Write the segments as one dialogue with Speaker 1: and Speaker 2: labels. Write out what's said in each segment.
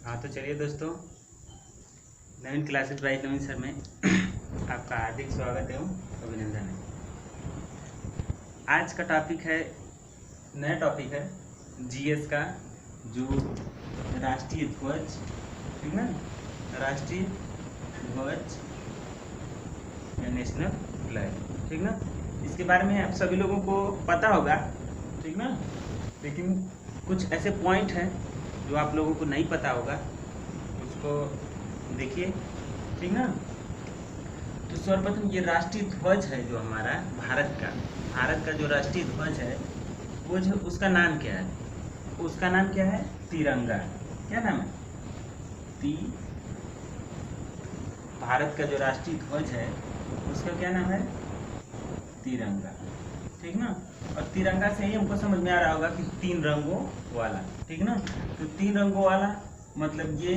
Speaker 1: हाँ तो चलिए दोस्तों, नवीन क्लासेस बाय नवीन सर में आपका हार्दिक स्वागत एवं अभिनंदन है। आज का टॉपिक है, नया टॉपिक है जीएस का, जो राष्ट्रीय ध्वज, ठीक ना, राष्ट्रीय ध्वज या नेशनल फ्लैग, ठीक ना। इसके बारे में आप सभी लोगों को पता होगा, ठीक ना, लेकिन कुछ ऐसे पॉइंट हैं जो आप लोगों को नहीं पता होगा, उसको देखिए, ठीक ना। तो सर्वप्रथम ये राष्ट्रीय ध्वज है जो हमारा भारत का जो राष्ट्रीय ध्वज है, वो जो उसका नाम क्या है? उसका नाम क्या है? तिरंगा। क्या नाम है? भारत का जो राष्ट्रीय ध्वज है उसका क्या नाम है? तिरंगा, ठीक ना। और तिरंगा से ही हमको समझ में आ रहा होगा कि 3 रंगों वाला, ठीक ना। तो 3 रंगों वाला मतलब ये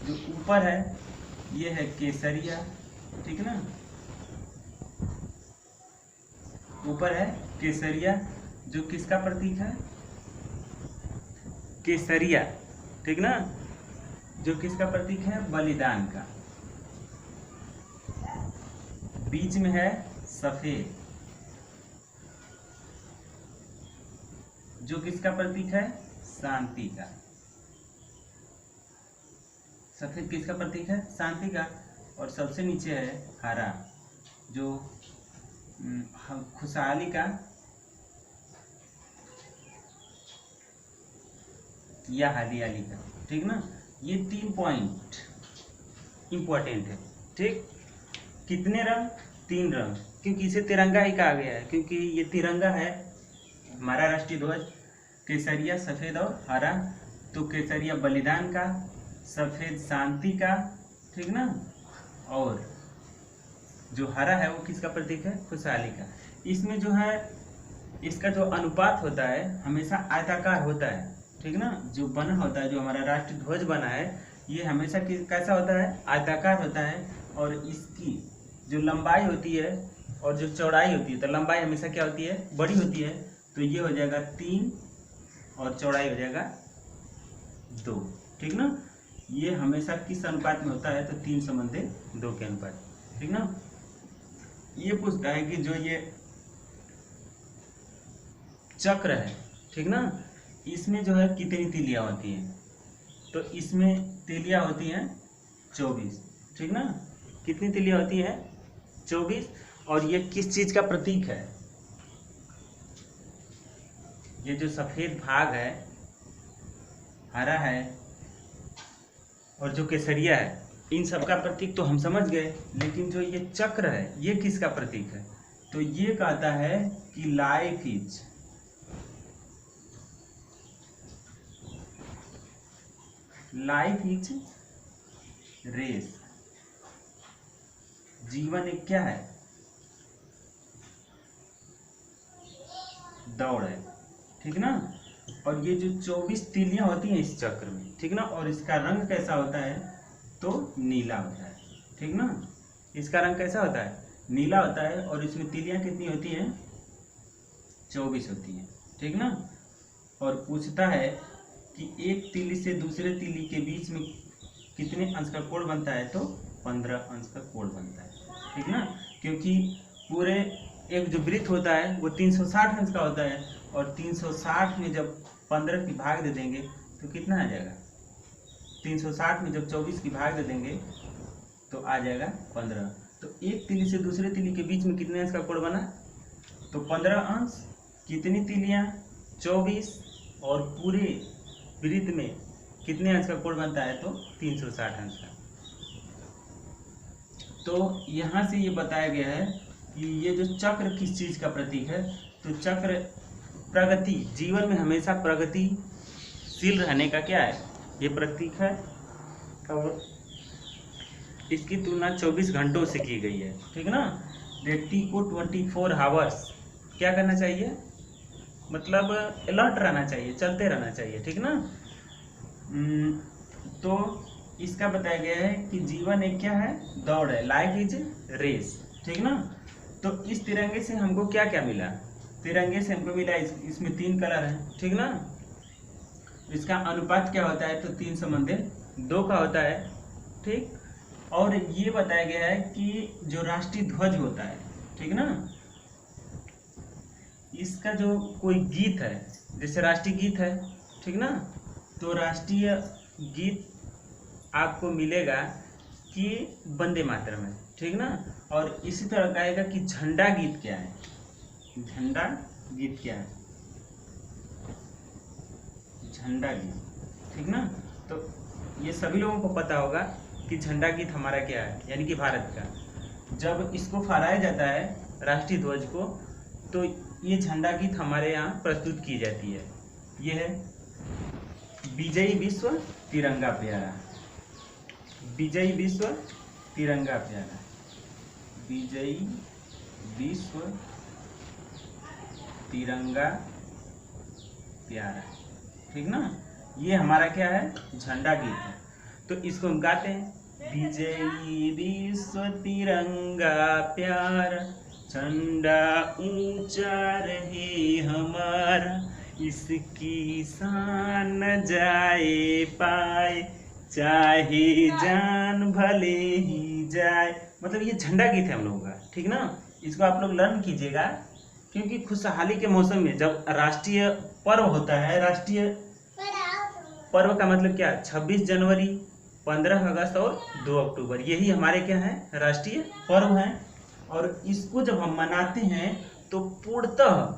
Speaker 1: जो ऊपर है ये है केसरिया, ठीक ना, ऊपर है केसरिया जो किसका प्रतीक है? केसरिया, ठीक ना, जो किसका प्रतीक है? बलिदान का। बीच में है सफेद जो किसका प्रतीक है? शांति का। सफेद किसका प्रतीक है? शांति का। और सबसे नीचे है हरा जो खुशहाली का या हरियाली का, ठीक ना। ये 3 पॉइंट इंपॉर्टेंट है, ठीक। कितने रंग? 3 रंग, क्योंकि इसे तिरंगा ही कहा गया है, क्योंकि ये तिरंगा है हमारा राष्ट्रीय ध्वज। केसरिया सफेद और हरा, तो केसरिया बलिदान का, सफेद शांति का, ठीक ना, और जो हरा है वो किसका प्रतीक है? खुशहाली का। इसमें जो है इसका जो अनुपात होता है हमेशा आयताकार होता है, ठीक ना। जो बना होता है, जो हमारा राष्ट्रीय ध्वज बना है, ये हमेशा कैसा होता है? आयताकार होता है। और इसकी जो लंबाई होती है और जो चौड़ाई होती है, तो लंबाई हमेशा क्या होती है? बड़ी होती है। तो ये हो जाएगा 3 और चौड़ाई हो जाएगा 2, ठीक ना। ये हमेशा किस अनुपात में होता है? तो 3:2 के अनुपात, ठीक ना। ये पूछता है कि जो ये चक्र है, ठीक ना, इसमें जो है कितनी तीलियां होती हैं? तो इसमें तीलियां होती हैं 24, ठीक ना। कितनी तीलियां होती हैं? 24। और ये किस चीज का प्रतीक है? ये जो सफेद भाग है, हरा है और जो केसरिया है, इन सब का प्रतीक तो हम समझ गए, लेकिन जो ये चक्र है ये किसका प्रतीक है? तो ये कहता है कि लाइफ इज रेस। जीवन एक क्या है? दौड़ है, ठीक ना। और ये जो 24 तीलियां होती हैं इस चक्र में, ठीक ना, और इसका रंग कैसा होता है? तो नीला होता है, ठीक ना। इसका रंग कैसा होता है? नीला होता है। और इसमें तीलियां कितनी होती हैं? 24 होती हैं, ठीक ना। और पूछता है कि एक तीली से दूसरे तीली के बीच में कितने अंश का कोण बनता है? तो 15 अंश का कोण बनता है, ठीक ना। क्योंकि पूरे एक जो वृत्त होता है वो 360 अंश का होता है, और 360 में जब 15 की भाग दे देंगे तो कितना आ जाएगा? 360 में जब 24 की भाग दे देंगे तो आ जाएगा 15। तो एक तीली से दूसरे तीली के बीच में कितने अंश का कोण बना? तो 15 अंश। कितनी तीलियां? 24। और पूरे वृत्त में कितने अंश का कोण बनता है? तो 360 अंश का। तो यहाँ से ये बताया गया है कि ये जो चक्र किस चीज का प्रतीक है? तो चक्र प्रगति, जीवन में हमेशा प्रगतिशील रहने का क्या है? ये प्रतीक है। और इसकी तुलना 24 घंटों से की गई है, ठीक ना। व्यक्ति को 24 आवर्स क्या करना चाहिए? मतलब अलर्ट रहना चाहिए, चलते रहना चाहिए, ठीक ना। तो इसका बताया गया है कि जीवन एक क्या है? दौड़ है। लाइफ इज रेस, ठीक ना। तो इस तिरंगे से हमको क्या क्या मिला? तिरंगे से हमको मिला इसमें 3 कलर है, ठीक ना। इसका अनुपात क्या होता है? तो 3:2 2 का होता है, ठीक। और ये बताया गया है कि जो राष्ट्रीय ध्वज होता है, ठीक ना, इसका जो कोई गीत है, जैसे राष्ट्रीय गीत है, ठीक ना, तो राष्ट्रीय गीत आपको मिलेगा कि वंदे मातरम है, ठीक ना। और इसी तरह कहेगा कि झंडा गीत क्या है, झंडा गीत क्या है, झंडा गीत, ठीक ना। तो ये सभी लोगों को पता होगा कि झंडा गीत हमारा क्या है, यानी कि भारत का। जब इसको फहराया जाता है राष्ट्रीय ध्वज को, तो ये झंडा गीत हमारे यहाँ प्रस्तुत की जाती है। ये है विजयी विश्व तिरंगा प्यारा, विजयी विश्व तिरंगा प्यारा, विजयी विश्व तिरंगा प्यारा, ठीक ना। ये हमारा क्या है, झंडा गीत है। तो इसको हम गाते हैं, विजयी विश्व तिरंगा प्यारा, झंडा ऊंचा रहे हमारा, इसकी शान न जाए पाए, चाहे जान भले ही जाए। मतलब ये झंडा गीत है हम लोगों का, ठीक ना। इसको आप लोग लर्न कीजिएगा, क्योंकि खुशहाली के मौसम में जब राष्ट्रीय पर्व होता है, राष्ट्रीय पर्व का मतलब क्या, 26 जनवरी, 15 अगस्त और 2 अक्टूबर, यही हमारे क्या है, राष्ट्रीय पर्व हैं। और इसको जब हम मनाते हैं तो पूर्णतः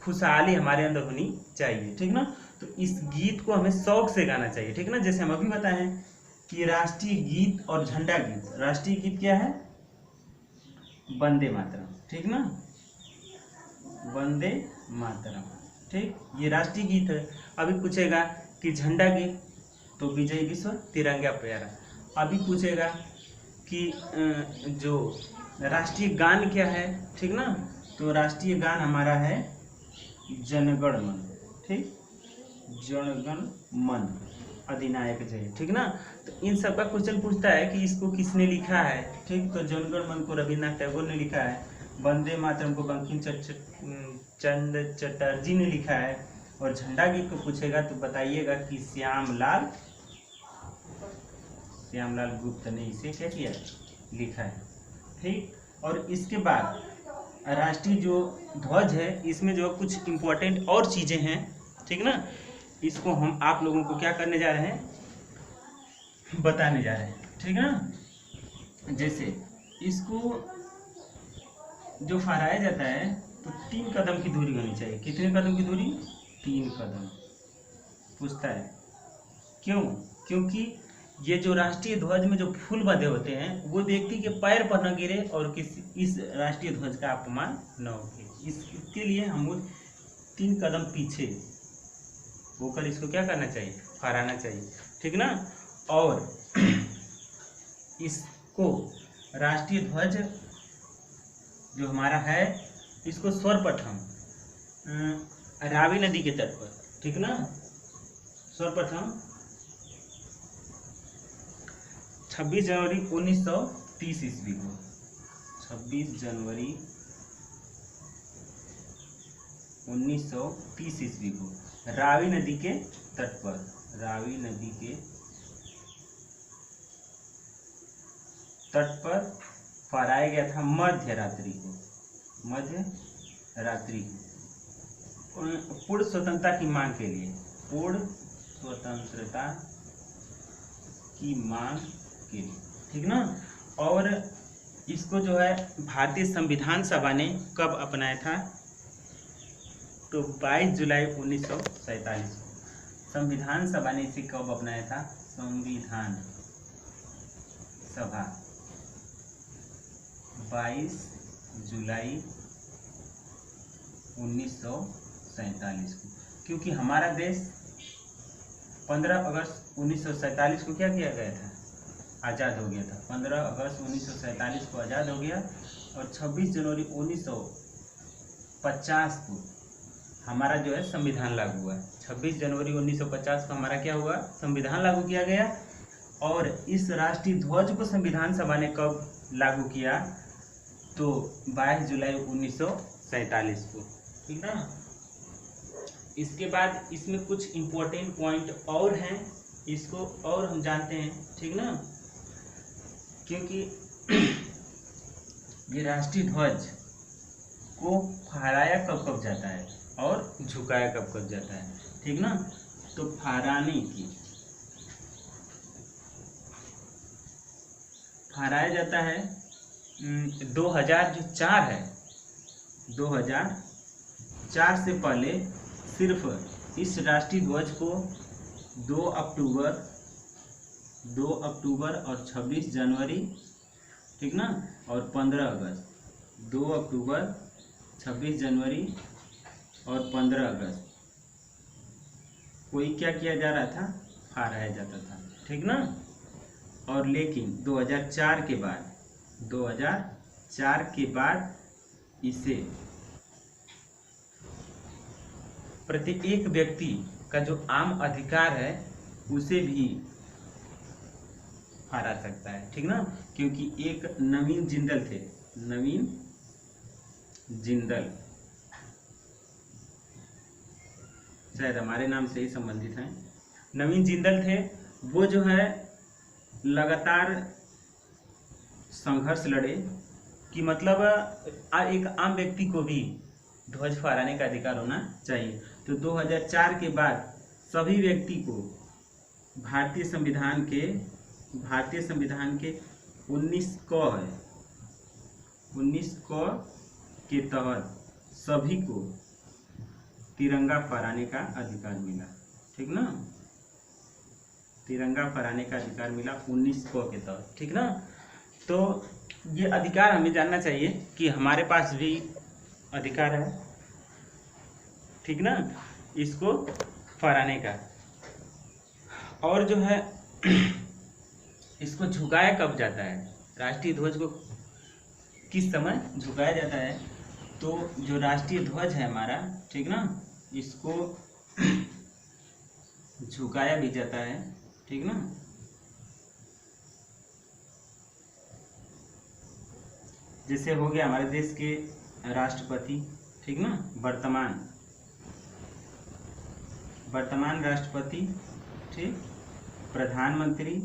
Speaker 1: खुशहाली हमारे अंदर होनी चाहिए, ठीक ना। तो इस गीत को हमें शौक से गाना चाहिए, ठीक ना। जैसे हम अभी बताए हैं कि राष्ट्रीय गीत और झंडा गीत, राष्ट्रीय गीत क्या है, वंदे मातरम, ठीक ना, वंदे मातरम, ठीक। ये राष्ट्रीय गीत है। अभी पूछेगा कि झंडा गीत, तो विजय विश्व तिरंगा प्यारा। अभी पूछेगा कि जो राष्ट्रीय गान क्या है, ठीक ना, तो राष्ट्रीय गान हमारा है जनगण मन, ठीक, जनगण मन अधिनायक जय, ठीक ना। तो इन सब का क्वेश्चन पूछता है कि इसको किसने लिखा है, ठीक। तो जनगण मन को रविन्द्रनाथ टैगोर ने लिखा है, वंदे मातरम को बंकिम चंद्र चटर्जी ने लिखा है, और झंडा गीत को पूछेगा तो बताइएगा कि श्यामलाल गुप्त ने इसे क्या किया, लिखा है, ठीक। और इसके बाद राष्ट्रीय जो ध्वज है, इसमें जो कुछ इम्पोर्टेंट और चीज़ें हैं, ठीक ना, इसको हम आप लोगों को क्या करने जा रहे हैं, बताने जा रहे हैं, ठीक है ना। जैसे इसको जो फहराया जाता है तो 3 कदम की दूरी होनी चाहिए। कितने कदम की दूरी, 3 कदम। पूछता है क्यों, क्योंकि ये जो राष्ट्रीय ध्वज में जो फूल बंधे होते हैं वो व्यक्ति के पैर पर न गिरे और किसी इस राष्ट्रीय ध्वज का अपमान न हो। इसके लिए हम 3 कदम पीछे होकर इसको क्या करना चाहिए, फहराना चाहिए, ठीक ना। और इसको राष्ट्रीय ध्वज जो हमारा है, इसको सर्वप्रथम रावी नदी के तट पर, ठीक ना, सर्वप्रथम 26 जनवरी 1930 ईस्वी को, 26 जनवरी 1930 ईस्वी को रावी नदी के तट पर, रावी नदी के तट पर फहराया गया था मध्य रात्रि को, मध्य रात्रि को पूर्ण स्वतंत्रता की मांग के लिए, पूर्ण स्वतंत्रता की मांग के लिए, ठीक ना। और इसको जो है भारतीय संविधान सभा ने कब अपनाया था, तो 22 जुलाई 1947 को संविधान सभा ने इसे कब अपनाया था, संविधान सभा 22 जुलाई 1947 को, क्योंकि हमारा देश 15 अगस्त 1947 को क्या किया गया था, आज़ाद हो गया था। 15 अगस्त 1947 को आज़ाद हो गया और 26 जनवरी 1950 को हमारा जो है संविधान लागू हुआ। 26 जनवरी 1950 को हमारा क्या हुआ, संविधान लागू किया गया। और इस राष्ट्रीय ध्वज को संविधान सभा ने कब लागू किया, तो 22 जुलाई 1947 को, ठीक ना। इसके बाद इसमें कुछ इम्पोर्टेंट पॉइंट और हैं इसको और हम जानते हैं, ठीक ना, क्योंकि ये राष्ट्रीय ध्वज को फहराया कब कब जाता है और झुकाया कब कब जाता है, ठीक ना। तो फहराया जाता है 2004 है, 2004 से पहले सिर्फ इस राष्ट्रीय ध्वज को 2 अक्टूबर और 26 जनवरी, ठीक ना, और 15 अगस्त, 2 अक्टूबर, 26 जनवरी और 15 अगस्त कोई क्या किया जा रहा था, फहराया जाता था, ठीक ना। और लेकिन 2004 के बाद इसे प्रत्येक व्यक्ति का जो आम अधिकार है उसे भी फहरा सकता है, ठीक ना, क्योंकि एक नवीन जिंदल थे, नवीन जिंदल शायद हमारे नाम से ही संबंधित हैं, नवीन जिंदल थे, वो जो है लगातार संघर्ष लड़े कि मतलब एक आम व्यक्ति को भी ध्वज फहराने का अधिकार होना चाहिए। तो 2004 के बाद सभी व्यक्ति को भारतीय संविधान के 19 क के तहत सभी को तिरंगा फहराने का अधिकार मिला, ठीक ना, तिरंगा फहराने का अधिकार मिला 19 क के तहत, ठीक ना। तो ये अधिकार हमें जानना चाहिए कि हमारे पास भी अधिकार है, ठीक ना, इसको फहराने का। और जो है इसको झुकाया कब जाता है, राष्ट्रीय ध्वज को किस समय झुकाया जाता है, तो जो राष्ट्रीय ध्वज है हमारा, ठीक ना, इसको झुकाया भी जाता है, ठीक ना। जैसे हो गया हमारे देश के राष्ट्रपति, ठीक ना, वर्तमान राष्ट्रपति, ठीक, प्रधानमंत्री,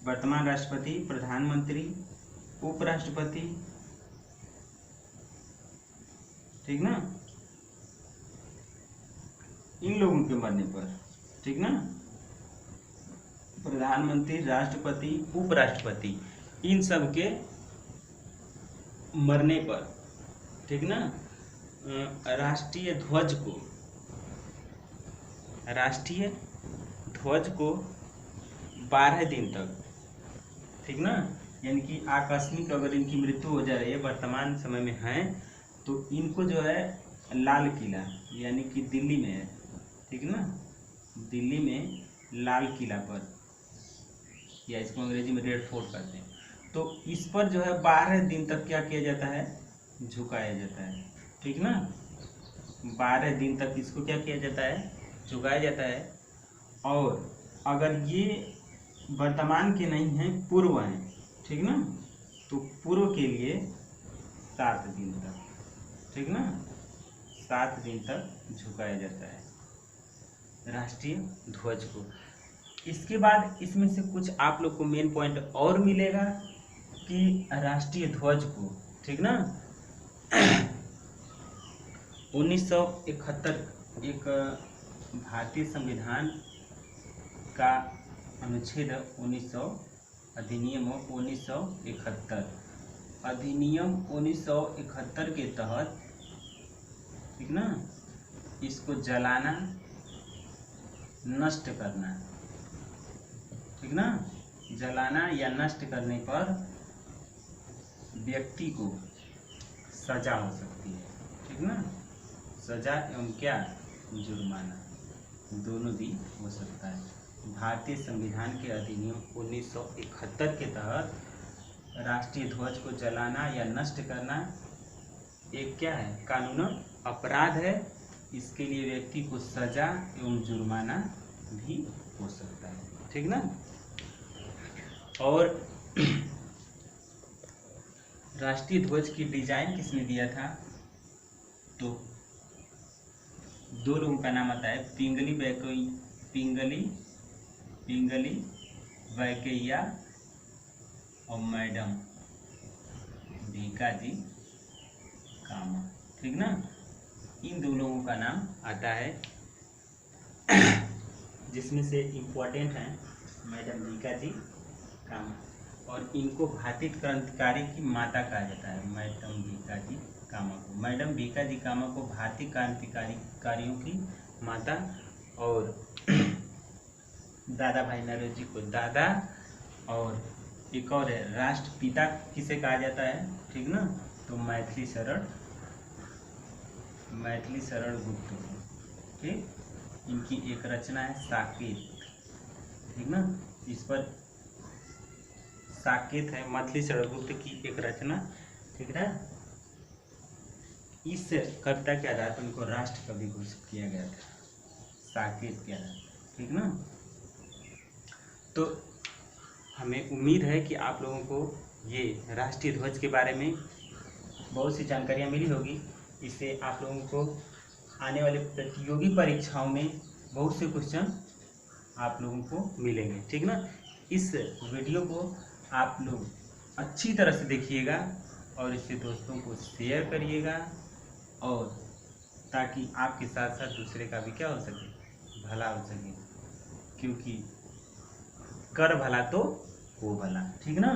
Speaker 1: वर्तमान राष्ट्रपति, प्रधानमंत्री, उपराष्ट्रपति, ठीक ना, इन लोगों के मरने पर, ठीक ना, प्रधानमंत्री, राष्ट्रपति, उपराष्ट्रपति, इन सब के मरने पर, ठीक ना, राष्ट्रीय ध्वज को 12 दिन तक, ठीक ना, यानी कि आकस्मिक अगर इनकी मृत्यु हो जा रही है, वर्तमान समय में है, तो इनको जो है लाल किला यानी कि दिल्ली में है, ठीक ना, दिल्ली में लाल किला पर, या इसको अंग्रेजी में रेड फोर्ट कहते हैं, तो इस पर जो है 12 दिन तक क्या किया जाता है, झुकाया जाता है, ठीक ना, 12 दिन तक इसको क्या किया जाता है, झुकाया जाता है। और अगर ये वर्तमान के नहीं हैं, पूर्व हैं, ठीक ना, तो पूर्व के लिए 7 दिन तक, ठीक ना, 7 दिन तक झुकाया जाता है राष्ट्रीय ध्वज को। इसके बाद इसमें से कुछ आप लोग को मेन पॉइंट और मिलेगा कि राष्ट्रीय ध्वज को, ठीक ना, 1971 एक भारतीय संविधान का अनुच्छेद अधिनियम 1971 के तहत, ठीक ना, इसको जलाना, नष्ट करना, ठीक ना, जलाना या नष्ट करने पर व्यक्ति को सजा हो सकती है, ठीक ना, सजा एवं क्या, जुर्माना, दोनों भी हो सकता है। भारतीय संविधान के अधिनियम 1971 के तहत राष्ट्रीय ध्वज को जलाना या नष्ट करना एक क्या है, कानूनन अपराध है। इसके लिए व्यक्ति को सजा एवं जुर्माना भी हो सकता है, ठीक ना। और राष्ट्रीय ध्वज की डिजाइन किसने दिया था, तो दो लोगों का नाम आता है पिंगली वैकेया और मैडम भीकाजी कामा, ठीक ना। इन दो लोगों का नाम आता है, जिसमें से इम्पोर्टेंट हैं मैडम भीकाजी कामा, और इनको भारतीय क्रांतिकारी की माता कहा जाता है। मैडम भीकाजी कामा को भारतीय क्रांतिकारियों की माता, और दादा भाई नौरोजी को दादा, और एक और है राष्ट्रपिता किसे कहा जाता है, ठीक ना, तो मैथिली शरण गुप्त को, ठीक। इनकी एक रचना है साकेत, ठीक ना, इस पर साकेत है मैथिली शरण गुप्त की एक रचना, ठीक ना। इस कविता के आधार पर इनको राष्ट्र कवि घोषित किया गया था, साकेत के आधार पर, ठीक ना। तो हमें उम्मीद है कि आप लोगों को ये राष्ट्रीय ध्वज के बारे में बहुत सी जानकारियाँ मिली होगी। इससे आप लोगों को आने वाले प्रतियोगी परीक्षाओं में बहुत से क्वेश्चन आप लोगों को मिलेंगे, ठीक ना। इस वीडियो को आप लोग अच्छी तरह से देखिएगा और इससे दोस्तों को शेयर करिएगा, और ताकि आपके साथ साथ दूसरे का भी क्या हो सके, भला हो सके, क्योंकि कर भला तो हो भला, ठीक ना।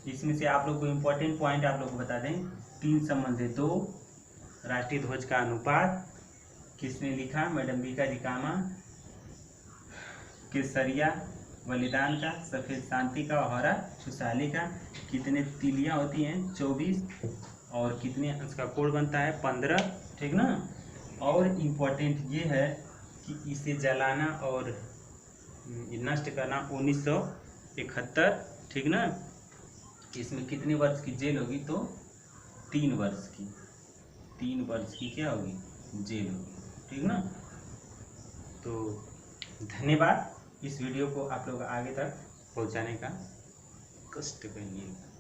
Speaker 1: इसमें से आप लोग को इम्पोर्टेंट पॉइंट आप लोग को बता दें, 3 संबंध 2, राष्ट्रीय ध्वज का अनुपात किसने लिखा, मैडम भीकाजी कामा, केसरिया बलिदान का, सफ़ेद शांति का, और हरा खुशहाली का, कितने तीलियाँ होती हैं 24, और कितने अंश का कोण बनता है 15, ठीक ना। और इम्पोर्टेंट ये है कि इसे जलाना और नष्ट करना 1971, ठीक ना। इसमें कितने वर्ष की जेल होगी, तो 3 वर्ष की क्या होगी, जेल होगी, ठीक ना। तो धन्यवाद, इस वीडियो को आप लोग आगे तक पहुंचाने का कष्ट करिएगा।